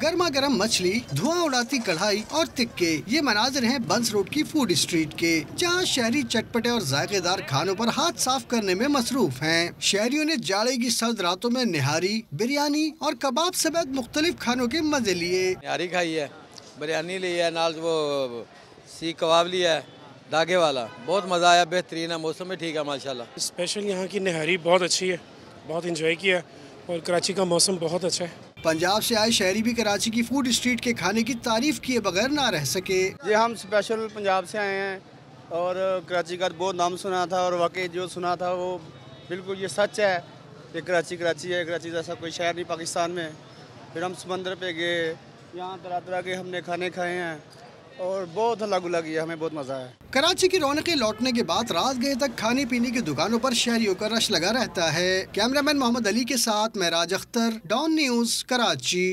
गर्मा गर्म मछली, धुआं उड़ाती कढ़ाई और तिक्के, ये मनाजिर हैं बंस रोड की फूड स्ट्रीट के, जहां शहरी चटपटे और जायकेदार खानों पर हाथ साफ करने में मसरूफ हैं। शहरियों ने जाड़े की सर्द रातों में निहारी, बिरयानी और कबाब समेत मुख्तलिफ खानों के मजे लिए। निहारी खाई है, बिरयानी ली है, नाल वो सीख कबाब लिया है, धागे वाला, बहुत मज़ा आया, बेहतरीन है, मौसम भी ठीक है माशाल्लाह। स्पेशल यहाँ की निहारी बहुत अच्छी है, बहुत इंजॉय किया और कराची का मौसम बहुत अच्छा है। पंजाब से आए शहरी भी कराची की फूड स्ट्रीट के खाने की तारीफ किए बगैर ना रह सके। जी हम स्पेशल पंजाब से आए हैं और कराची का बहुत नाम सुना था और वाकई जो सुना था वो बिल्कुल ये सच है कि कराची है, कराची जैसा कोई शहर नहीं पाकिस्तान में। फिर हम समंदर पे गए, यहाँ तरह तरह के हमने खाने खाए हैं और बहुत अलग लगी, हमें बहुत मज़ा आया। कराची की रौनकें लौटने के बाद रात गए तक खाने पीने की दुकानों पर शहरियों का रश लगा रहता है। कैमरामैन मोहम्मद अली के साथ महराज अख्तर, डॉन न्यूज़, कराची।